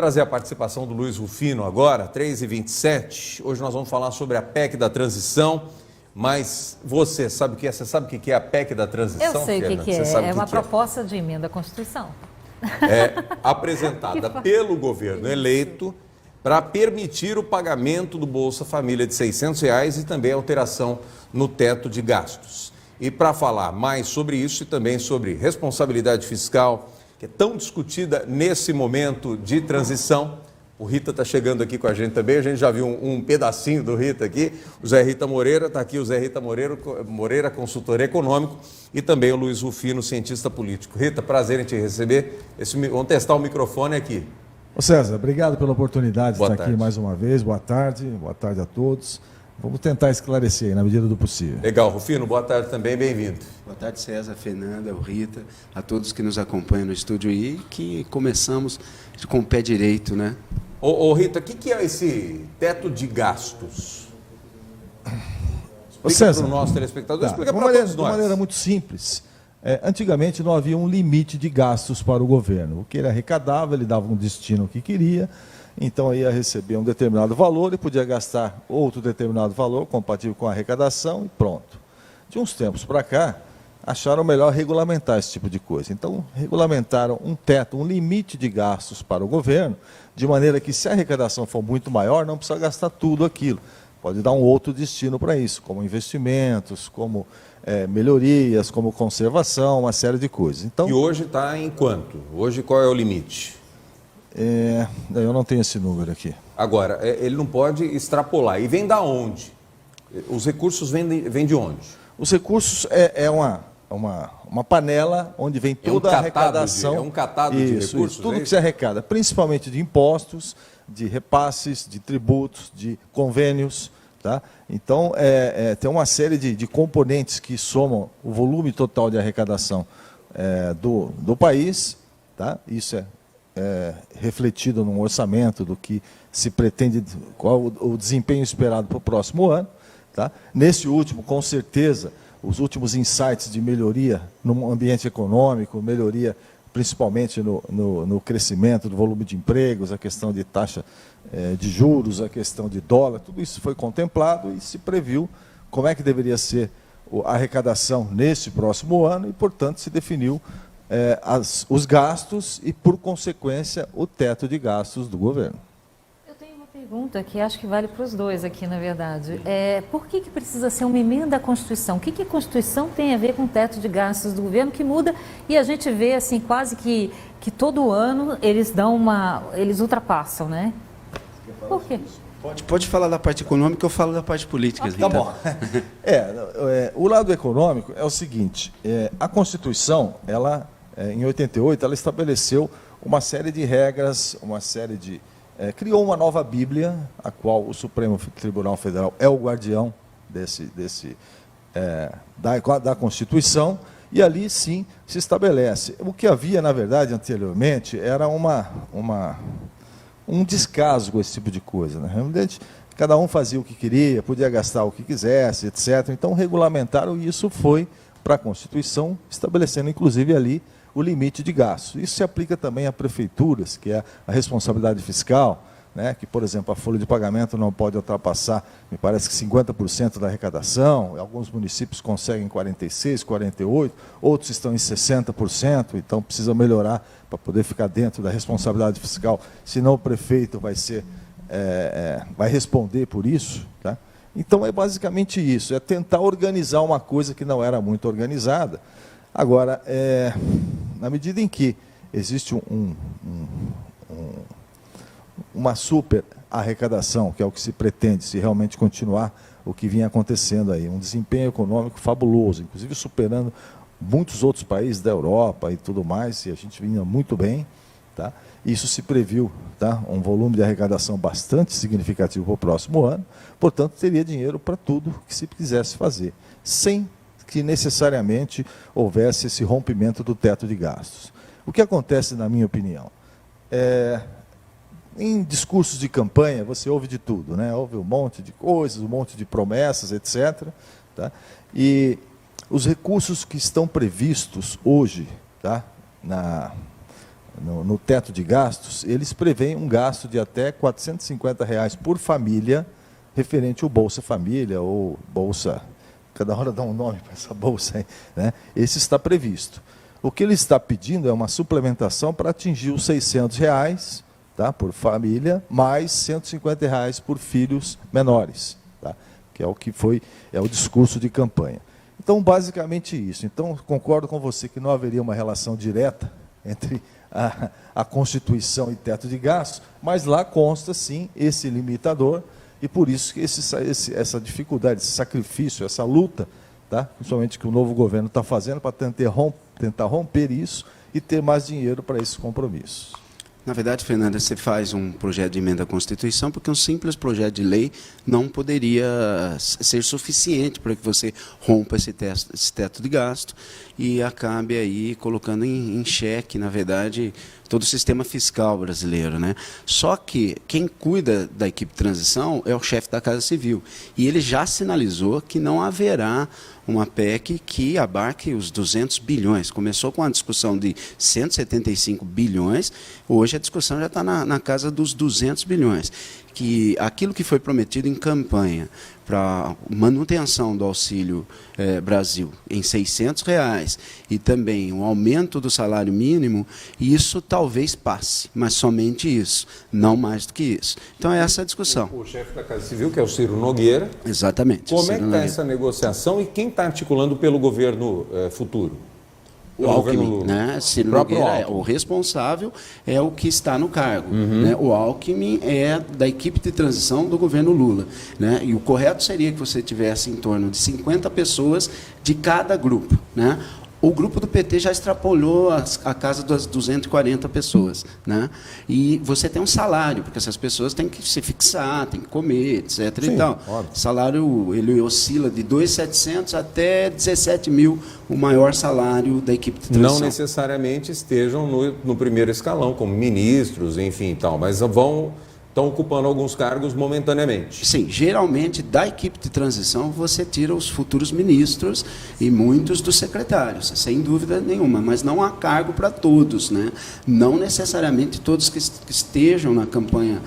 trazer a participação do Luiz Rufino agora, 3h27. Hoje nós vamos falar sobre a PEC da transição, mas você sabe o que é? Você sabe o que é a PEC da transição? Eu sei o que é. É uma proposta de emenda à Constituição. É apresentada pelo governo eleito para permitir o pagamento do Bolsa Família de R$600 e também alteração no teto de gastos. E para falar mais sobre isso e também sobre responsabilidade fiscal, que é tão discutida nesse momento de transição, o Rita está chegando aqui com a gente também, a gente já viu um pedacinho do Rita aqui, o Zé Rita Moreira, está aqui o Zé Rita Moreira, consultor econômico, e também o Luiz Rufino, cientista político. Rita, prazer em te receber. Vamos testar o microfone aqui. Ô César, obrigado pela oportunidade de estar tarde. aqui mais uma vez. Boa tarde a todos. Vamos tentar esclarecer aí, na medida do possível. Legal, Rufino, boa tarde também, bem-vindo. Boa tarde, César, Fernanda, o Rita, a todos que nos acompanham no estúdio e que começamos com o pé direito, né? Ô Rita, o que é esse teto de gastos? Explica para o nosso telespectador, explica para todos nós. De uma maneira muito simples. Antigamente não havia um limite de gastos para o governo. O que ele arrecadava, ele dava um destino que queria, então ia receber um determinado valor e podia gastar outro determinado valor compatível com a arrecadação e pronto. De uns tempos para cá, acharam melhor regulamentar esse tipo de coisa. Então, regulamentaram um teto, um limite de gastos para o governo, de maneira que se a arrecadação for muito maior, não precisa gastar tudo aquilo. Pode dar um outro destino para isso, como investimentos, como melhorias, como conservação, uma série de coisas. Então, e hoje está em quanto? Hoje qual é o limite? Eu não tenho esse número aqui. Agora, ele não pode extrapolar. E vem da onde? Os recursos vêm de onde? Os recursos uma panela onde vem toda a arrecadação. É um catado de recursos? Tudo que se arrecada, principalmente de impostos, de repasses, de tributos, de convênios. Tá? Então, tem uma série de componentes que somam o volume total de arrecadação do país. Tá? Isso é refletido num orçamento do que se pretende, qual o desempenho esperado para o próximo ano. Tá? Nesse último, com certeza, os últimos insights de melhoria no ambiente econômico, melhoria principalmente no crescimento do volume de empregos, a questão de taxa de juros, a questão de dólar, tudo isso foi contemplado e se previu como é que deveria ser a arrecadação nesse próximo ano e, portanto, se definiu os gastos e, por consequência, o teto de gastos do governo. Eu tenho uma pergunta que acho que vale para os dois aqui, na verdade. Por que precisa ser uma emenda à Constituição? O que a Constituição tem a ver com o teto de gastos do governo que muda e a gente vê assim quase que todo ano eles ultrapassam, né? Por quê? Pode falar da parte econômica, eu falo da parte política. Tá bom. O lado econômico é o seguinte, a Constituição, ela, em 88, ela estabeleceu uma série de regras, criou uma nova Bíblia, a qual o Supremo Tribunal Federal é o guardião da Constituição, e ali sim se estabelece. O que havia, na verdade, anteriormente, era um descaso com esse tipo de coisa. Né? Realmente, cada um fazia o que queria, podia gastar o que quisesse, etc. Então, regulamentaram e isso foi para a Constituição, estabelecendo, inclusive, ali o limite de gastos. Isso se aplica também a prefeituras, que é a responsabilidade fiscal, né? Que, por exemplo, a folha de pagamento não pode ultrapassar, me parece que 50% da arrecadação, alguns municípios conseguem 46%, 48%, outros estão em 60%, então precisa melhorar para poder ficar dentro da responsabilidade fiscal, senão o prefeito vai responder por isso. Tá? Então é basicamente isso, é tentar organizar uma coisa que não era muito organizada. Agora, na medida em que existe uma super arrecadação, que é o que se pretende, se realmente continuar o que vinha acontecendo aí, um desempenho econômico fabuloso, inclusive superando muitos outros países da Europa e tudo mais, e a gente vinha muito bem, tá? Isso se previu, tá? Um volume de arrecadação bastante significativo para o próximo ano, portanto, teria dinheiro para tudo que se quisesse fazer, sem que necessariamente houvesse esse rompimento do teto de gastos. O que acontece, na minha opinião, em discursos de campanha, você ouve de tudo, né? Ouve um monte de coisas, um monte de promessas, etc. Tá? E os recursos que estão previstos hoje, tá? no teto de gastos, eles preveem um gasto de até R$ 450 por família, referente ao Bolsa Família ou Bolsa, cada hora dá um nome para essa bolsa aí, né? Esse está previsto. O que ele está pedindo é uma suplementação para atingir os R$ 600, tá, por família, mais R$ 150 por filhos menores, tá, que é o que é o discurso de campanha. Então, basicamente isso. Então, concordo com você que não haveria uma relação direta entre a Constituição e teto de gastos, mas lá consta, sim, esse limitador, e por isso que essa dificuldade, esse sacrifício, essa luta, tá, principalmente que o novo governo está fazendo para tentar romper isso e ter mais dinheiro para esses compromissos. Na verdade, Fernanda, você faz um projeto de emenda à Constituição porque um simples projeto de lei não poderia ser suficiente para que você rompa esse teto de gasto e acabe aí colocando em xeque, na verdade, todo o sistema fiscal brasileiro, né? Só que quem cuida da equipe de transição é o chefe da Casa Civil. E ele já sinalizou que não haverá uma PEC que abarque os 200 bilhões. Começou com a discussão de 175 bilhões, hoje a discussão já está na casa dos 200 bilhões. Que aquilo que foi prometido em campanha para manutenção do Auxílio Brasil em R$ 600 e também o aumento do salário mínimo, isso talvez passe, mas somente isso, não mais do que isso. Então é essa a discussão. O chefe da Casa Civil, que é o Ciro Nogueira. Exatamente. Como é que está essa negociação e quem está articulando pelo governo futuro? O Alckmin, né? Ciro Nogueira, o responsável é o que está no cargo. Né? O Alckmin é da equipe de transição do governo Lula. Né? E o correto seria que você tivesse em torno de 50 pessoas de cada grupo. Né? O grupo do PT já extrapolou a casa das 240 pessoas. Né? E você tem um salário, porque essas pessoas têm que se fixar, têm que comer, etc. Sim, e tal. óbvio. O salário ele oscila de 2.700 até 17 mil, o maior salário da equipe de transição. Não necessariamente estejam no primeiro escalão, como ministros, enfim, tal, mas estão ocupando alguns cargos momentaneamente. Sim, geralmente da equipe de transição você tira os futuros ministros e muitos dos secretários, sem dúvida nenhuma, mas não há cargo para todos, né? Não necessariamente todos que estejam na campanha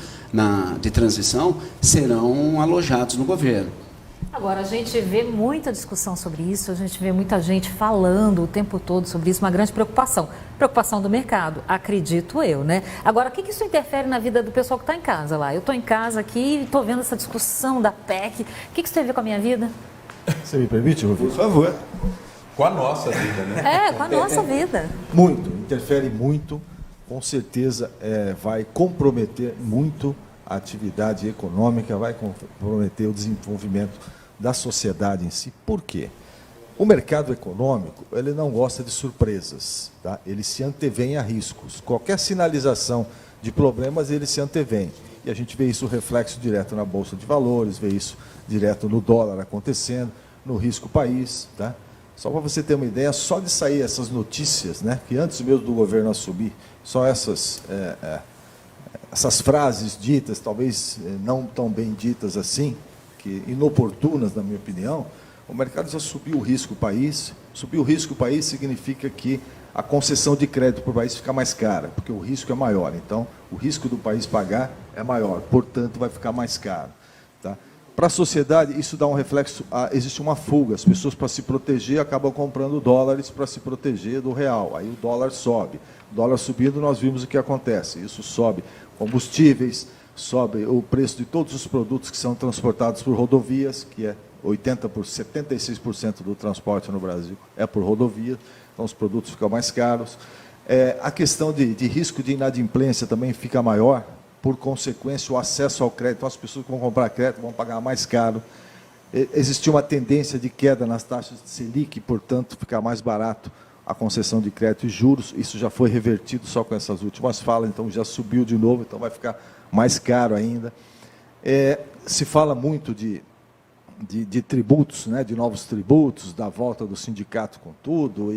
de transição serão alojados no governo. Agora, a gente vê muita discussão sobre isso, a gente vê muita gente falando o tempo todo sobre isso, uma grande preocupação. Preocupação do mercado, acredito eu, né? Agora, o que isso interfere na vida do pessoal que está em casa lá? Eu estou em casa aqui e estou vendo essa discussão da PEC. O que isso tem a ver com a minha vida? Você me permite, Rufo? Por favor. Com a nossa vida, né? Com a nossa vida. Muito, interfere muito, com certeza vai comprometer muito a atividade econômica, vai comprometer o desenvolvimento da sociedade em si. Por quê? O mercado econômico, ele não gosta de surpresas, tá? Ele se antevém a riscos. Qualquer sinalização de problemas, ele se antevém. E a gente vê isso reflexo direto na Bolsa de Valores, vê isso direto no dólar acontecendo, no risco país, tá? Só para você ter uma ideia, só de sair essas notícias, né, que antes mesmo do governo assumir, só essas frases ditas, talvez não tão bem ditas assim, que inoportunas, na minha opinião, o mercado já subiu o risco país. Subir o risco país significa que a concessão de crédito para o país fica mais cara, porque o risco é maior. Então, o risco do país pagar é maior, portanto, vai ficar mais caro. Tá? Para a sociedade, isso dá um reflexo, existe uma fuga. As pessoas, para se proteger, acabam comprando dólares para se proteger do real. Aí o dólar sobe. O dólar subindo, nós vimos o que acontece. Isso sobe combustíveis, sobe o preço de todos os produtos que são transportados por rodovias, que é 76% do transporte no Brasil é por rodovia, então os produtos ficam mais caros. A questão de risco de inadimplência também fica maior, por consequência, o acesso ao crédito. Então, as pessoas que vão comprar crédito vão pagar mais caro. Existiu uma tendência de queda nas taxas de Selic, portanto, ficar mais barato a concessão de crédito e juros. Isso já foi revertido só com essas últimas falas, então já subiu de novo, então vai ficar mais caro ainda. Se fala muito de tributos, né, de novos tributos, da volta do sindicato com tudo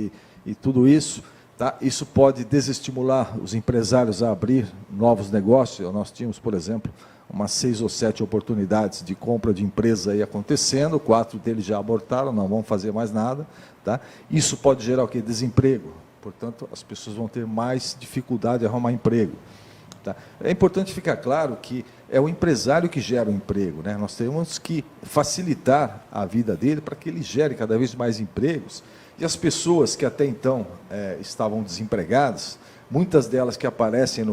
e tudo isso. Tá? Isso pode desestimular os empresários a abrir novos negócios. Nós tínhamos, por exemplo, umas 6 ou 7 oportunidades de compra de empresa aí acontecendo, 4 deles já abortaram, não vão fazer mais nada. Tá? Isso pode gerar o quê? Desemprego, Portanto, as pessoas vão ter mais dificuldade de arrumar emprego. Tá? É importante ficar claro que é o empresário que gera o emprego, né? Nós temos que facilitar a vida dele para que ele gere cada vez mais empregos. E as pessoas que até então estavam desempregadas, muitas delas que aparecem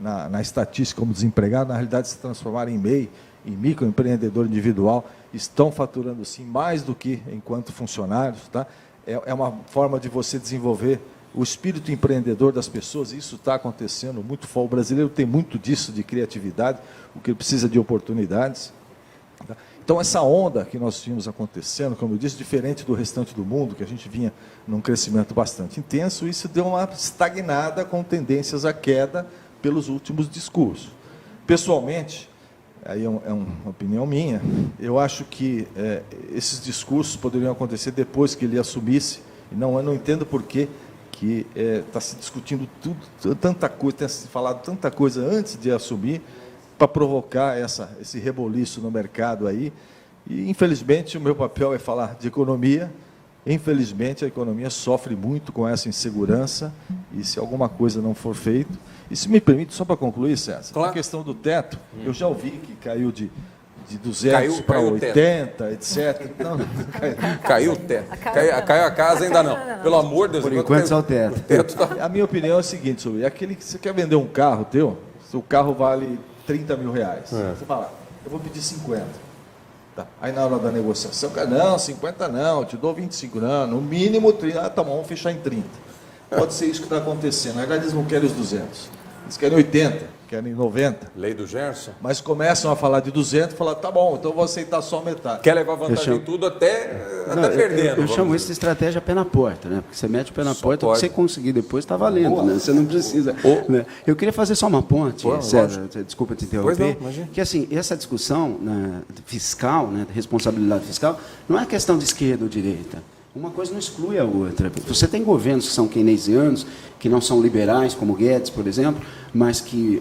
na estatística como desempregadas, na realidade se transformaram em MEI, em microempreendedor individual, estão faturando sim mais do que enquanto funcionários. Tá? É uma forma de você desenvolver o espírito empreendedor das pessoas, e isso está acontecendo muito forte. O brasileiro tem muito disso, de criatividade, o que ele precisa de oportunidades. Tá? Então, essa onda que nós vimos acontecendo, como eu disse, diferente do restante do mundo, que a gente vinha num crescimento bastante intenso, isso deu uma estagnada com tendências à queda pelos últimos discursos. Pessoalmente, aí é uma opinião minha, eu acho que esses discursos poderiam acontecer depois que ele assumisse, e eu não entendo por que está se discutindo tanta coisa, tem se falado tanta coisa antes de assumir, para provocar esse reboliço no mercado aí. E, infelizmente, o meu papel é falar de economia. Infelizmente, a economia sofre muito com essa insegurança, e se alguma coisa não for feita... E se me permite, só para concluir, César, claro. A questão do teto, eu já ouvi que caiu de 200 para 80, etc. Não, caiu o teto. Caiu a casa, ainda não. Pelo amor de Deus. Por enquanto só o teto. A minha opinião é a seguinte, sobre aquele que você quer vender um carro teu, seu carro vale 30 mil reais. Você fala, eu vou pedir 50. Tá. Aí na hora da negociação, não, 50 não, eu te dou 25 não, no mínimo 30, tá bom, vamos fechar em 30. Pode ser isso que está acontecendo. Na verdade, eles não querem os 200, eles querem 80, querem 90. Lei do Gerson. Mas começam a falar de 200 e falar, tá bom, então eu vou aceitar só metade. Quer levar vantagem em tudo até perdendo. Eu chamo isso de estratégia pé na porta, né? Porque você mete o pé na porta, o que você conseguir depois está valendo, né? Você não precisa. Né? Eu queria fazer só uma ponte, César, desculpa te interromper, que assim, essa discussão fiscal, né, responsabilidade fiscal, não é questão de esquerda ou direita. Uma coisa não exclui a outra. Você tem governos que são keynesianos, que não são liberais, como Guedes, por exemplo, mas que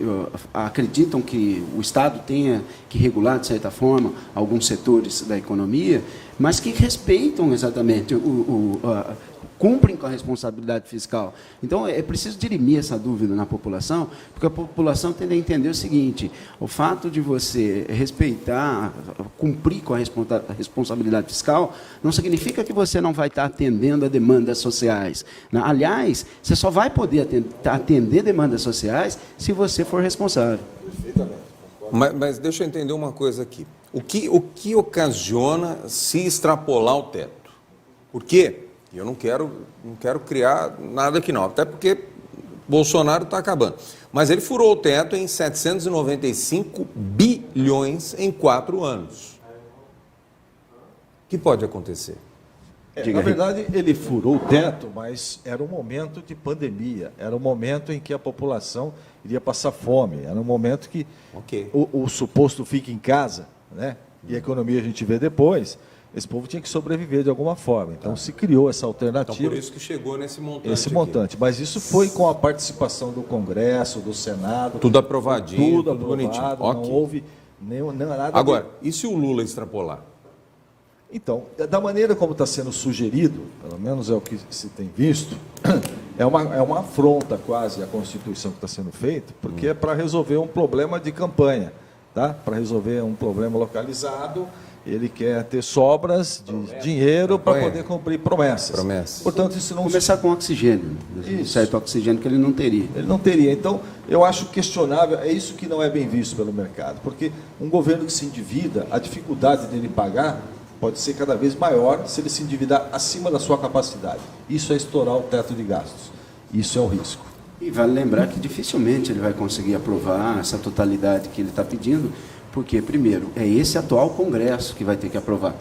acreditam que o Estado tenha que regular, de certa forma, alguns setores da economia, mas que respeitam exatamente cumprem com a responsabilidade fiscal. Então, é preciso dirimir essa dúvida na população, porque a população tende a entender o seguinte, o fato de você respeitar, cumprir com a responsabilidade fiscal, não significa que você não vai estar atendendo a demandas sociais. Aliás, você só vai poder atender demandas sociais se você for responsável. Mas deixa eu entender uma coisa aqui. O que ocasiona se extrapolar o teto? Por quê? Eu não quero criar nada aqui não, até porque Bolsonaro está acabando. Mas ele furou o teto em 795 bilhões em 4 anos. O que pode acontecer? Na verdade, ele furou o teto, mas era um momento de pandemia, era um momento em que a população iria passar fome, era um momento que o suposto fica em casa, né? E a economia a gente vê depois. Esse povo tinha que sobreviver de alguma forma. Então, se criou essa alternativa. Então, por isso que chegou nesse montante. Esse montante. Mas isso foi com a participação do Congresso, do Senado. Tudo aprovadinho, tudo bonitinho. Não houve nada. Agora, e se o Lula extrapolar? Então, da maneira como está sendo sugerido, pelo menos é o que se tem visto, é uma afronta quase à Constituição que está sendo feita, porque é para resolver um problema de campanha, tá? Para resolver um problema localizado. Ele quer ter sobras de dinheiro para poder cumprir promessas. Portanto, isso não... Começar com oxigênio, um certo oxigênio que ele não teria. Ele não teria. Então, eu acho questionável, é isso que não é bem visto pelo mercado, porque um governo que se endivida, a dificuldade dele pagar pode ser cada vez maior se ele se endividar acima da sua capacidade. Isso é estourar o teto de gastos. Isso é o risco. E vale lembrar que dificilmente ele vai conseguir aprovar essa totalidade que ele está pedindo, porque, primeiro, é esse atual Congresso que vai ter que aprovar.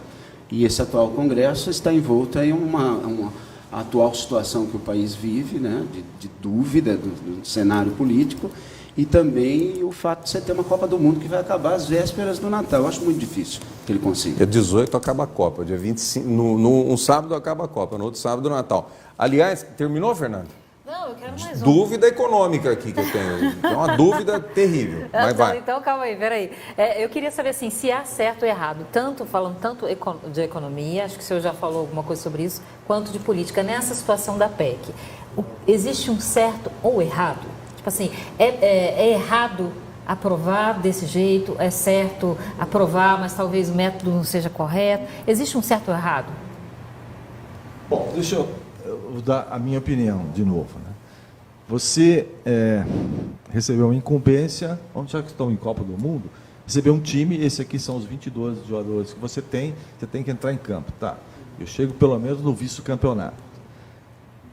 E esse atual Congresso está envolto em uma atual situação que o país vive, né, de dúvida do cenário político, e também o fato de você ter uma Copa do Mundo que vai acabar às vésperas do Natal. Eu acho muito difícil que ele consiga. Dia 18 acaba a Copa, dia 25, um sábado acaba a Copa, no outro sábado do Natal. Aliás, terminou, Fernando? Não, eu quero mais um. Dúvida econômica aqui que eu tenho. É uma dúvida terrível. Mas vai. Então, calma aí, peraí. Eu queria saber assim, se há certo ou errado, falando tanto de economia, acho que o senhor já falou alguma coisa sobre isso, quanto de política, nessa situação da PEC. Existe um certo ou errado? Tipo assim, é errado aprovar desse jeito, é certo aprovar, mas talvez o método não seja correto. Existe um certo ou errado? Bom, deixa eu dar a minha opinião de novo. Né? Você recebeu uma incumbência, já que estão em Copa do Mundo, recebeu um time, esse aqui são os 22 jogadores que você tem que entrar em campo. Tá? Eu chego pelo menos no vice-campeonato.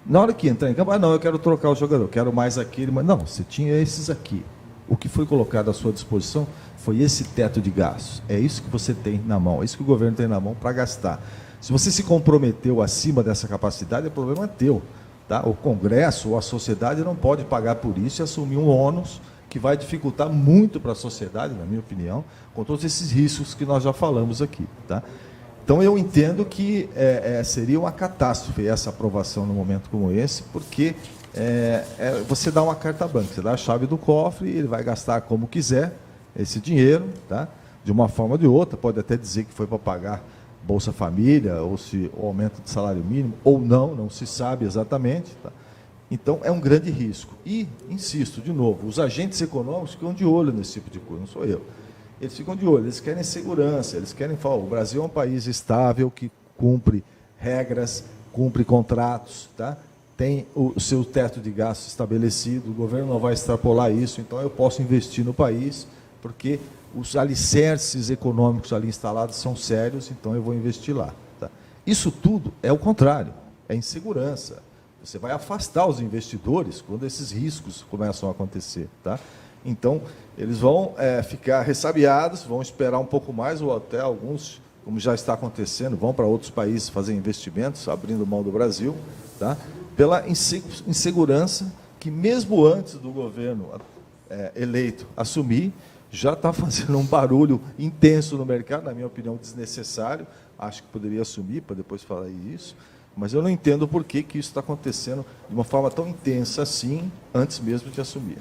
Na hora que entrar em campo, não, eu quero trocar o jogador, quero mais aquele, mas não, você tinha esses aqui. O que foi colocado à sua disposição foi esse teto de gastos. É isso que você tem na mão, é isso que o governo tem na mão para gastar. Se você se comprometeu acima dessa capacidade, o problema é teu. Tá? O Congresso ou a sociedade não pode pagar por isso e assumir um ônus que vai dificultar muito para a sociedade, na minha opinião, com todos esses riscos que nós já falamos aqui. Tá? Então, eu entendo que seria uma catástrofe essa aprovação num momento como esse, porque você dá uma carta branca, você dá a chave do cofre, ele vai gastar como quiser esse dinheiro, tá? De uma forma ou de outra, pode até dizer que foi para pagar Bolsa Família, ou se o aumento de salário mínimo, ou não se sabe exatamente. Tá? Então, é um grande risco. E, insisto, de novo, os agentes econômicos ficam de olho nesse tipo de coisa, não sou eu. Eles ficam de olho, eles querem segurança, eles querem falar, o Brasil é um país estável, que cumpre regras, cumpre contratos, tá? Tem o seu teto de gastos estabelecido, o governo não vai extrapolar isso, então eu posso investir no país, porque os alicerces econômicos ali instalados são sérios, então eu vou investir lá. Tá? Isso tudo é o contrário, é insegurança. Você vai afastar os investidores quando esses riscos começam a acontecer. Tá? Então, eles vão ficar ressabiados, vão esperar um pouco mais, ou até alguns, como já está acontecendo, vão para outros países fazer investimentos, abrindo mão do Brasil, tá? Pela insegurança que, mesmo antes do governo eleito assumir, já está fazendo um barulho intenso no mercado, na minha opinião, desnecessário. Acho que poderia assumir para depois falar isso, mas eu não entendo por que isso está acontecendo de uma forma tão intensa assim, antes mesmo de assumir.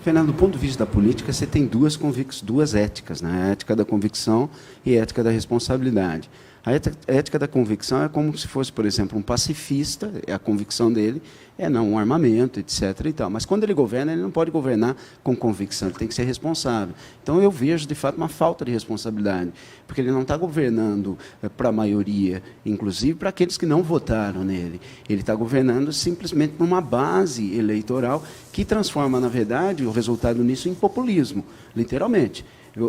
Fernando, do ponto de vista da política, você tem duas éticas, né? A ética da convicção e a ética da responsabilidade. A ética da convicção é como se fosse, por exemplo, um pacifista, a convicção dele é não um armamento, etc. E tal. Mas quando ele governa, ele não pode governar com convicção, ele tem que ser responsável. Então eu vejo, de fato, uma falta de responsabilidade, porque ele não está governando para a maioria, inclusive para aqueles que não votaram nele. Ele está governando simplesmente por uma base eleitoral que transforma, na verdade, o resultado nisso em populismo, literalmente.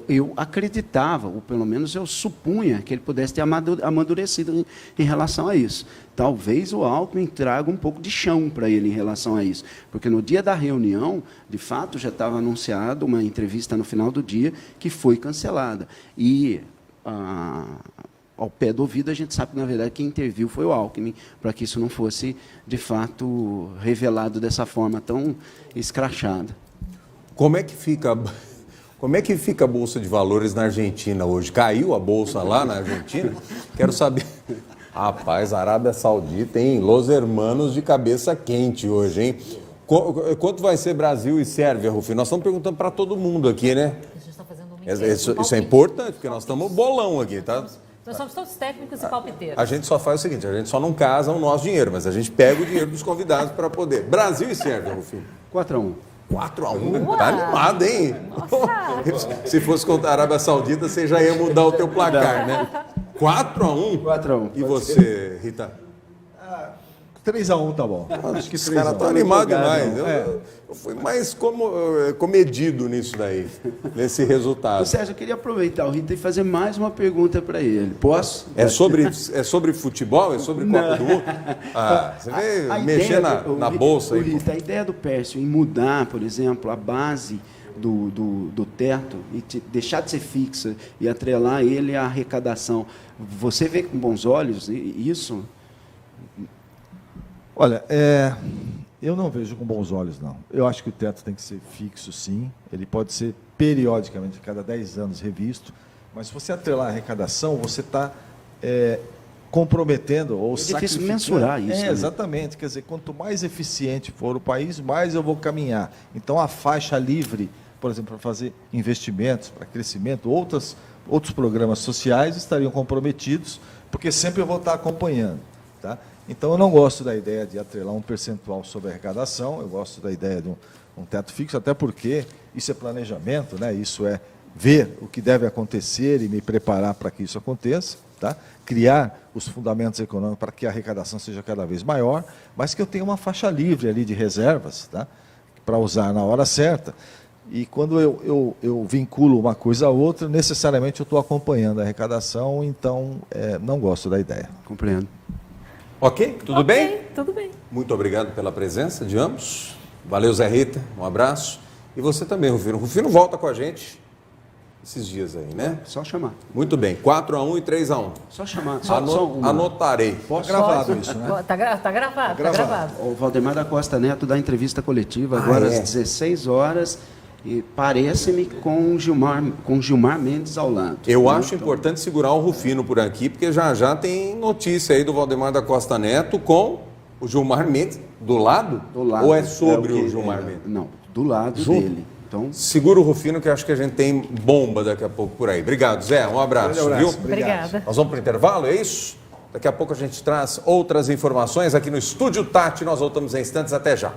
Eu acreditava, ou pelo menos eu supunha, que ele pudesse ter amadurecido em relação a isso. Talvez o Alckmin traga um pouco de chão para ele em relação a isso. Porque no dia da reunião, de fato, já estava anunciado uma entrevista no final do dia que foi cancelada. E, ao pé do ouvido, a gente sabe que, na verdade, quem interviu foi o Alckmin, para que isso não fosse, de fato, revelado dessa forma tão escrachada. Como é que fica a Bolsa de Valores na Argentina hoje? Caiu a Bolsa lá na Argentina? Quero saber. Rapaz, a Arábia Saudita, hein? Los hermanos de cabeça quente hoje, hein? Quanto vai ser Brasil e Sérvia, Rufino? Nós estamos perguntando para todo mundo aqui, né? A gente está fazendo uma Isso é importante, porque nós estamos bolão aqui, tá? Nós somos todos técnicos e palpiteiros. A gente só faz o seguinte, a gente só não casa o nosso dinheiro, mas a gente pega o dinheiro dos convidados para poder. Brasil e Sérvia, Rufino. 4-1. 4-1, tá animado, hein? Se fosse contra a Arábia Saudita, você já ia mudar o teu placar, né? 4-1? 4-1. E você, Rita? 3-1 tá bom. Acho que os caras estão animados demais. Eu fui mais comedido nisso daí, nesse resultado. Sérgio, eu queria aproveitar o Rita e fazer mais uma pergunta para ele. Posso? É sobre futebol? É sobre Copa do Mundo? Você vê mexer na bolsa aí. Rita, a ideia do Pércio em mudar, por exemplo, a base do teto e deixar de ser fixa e atrelar ele à arrecadação, você vê com bons olhos isso? Olha, eu não vejo com bons olhos, não. Eu acho que o teto tem que ser fixo, sim. Ele pode ser periodicamente, cada 10 anos, revisto. Mas se você atrelar a arrecadação, você está comprometendo ou difícil sacrificando. mensurar isso, né? Exatamente. Quer dizer, quanto mais eficiente for o país, mais eu vou caminhar. Então, a faixa livre, por exemplo, para fazer investimentos, para crescimento, outros programas sociais estariam comprometidos, porque sempre eu vou estar acompanhando. Tá? Então, eu não gosto da ideia de atrelar um percentual sobre a arrecadação, eu gosto da ideia de um teto fixo, até porque isso é planejamento, né? Isso é ver o que deve acontecer e me preparar para que isso aconteça, tá? Criar os fundamentos econômicos para que a arrecadação seja cada vez maior, mas que eu tenha uma faixa livre ali de reservas, tá? Para usar na hora certa. E quando eu vinculo uma coisa a outra, necessariamente eu estou acompanhando a arrecadação, então não gosto da ideia. Compreendo. Ok? Tudo bem? Tudo bem. Muito obrigado pela presença de ambos. Valeu, Zé Rita. Um abraço. E você também, Rufino. Rufino volta com a gente esses dias aí, né? Só chamar. Muito bem. 4-1 e 3-1. Só chamar. Anotarei. Gravado isso, né? Tá gravado. O Valdemar da Costa Neto dá entrevista coletiva agora às 16 horas e parece-me com Gilmar Mendes ao lado. Eu acho importante segurar o Rufino por aqui, porque já tem notícia aí do Valdemar da Costa Neto com o Gilmar Mendes do lado? Do lado. Ou é sobre o que- o Gilmar Mendes? Não, do lado Junto? dele. Então, Segura o Rufino, que eu acho que a gente tem bomba daqui a pouco por aí. Obrigado, Zé. Um abraço, Grande abraço. viu? Obrigada. Nós vamos para o intervalo, é isso? Daqui a pouco a gente traz outras informações aqui no Estúdio Tati. Nós voltamos em instantes. Até já.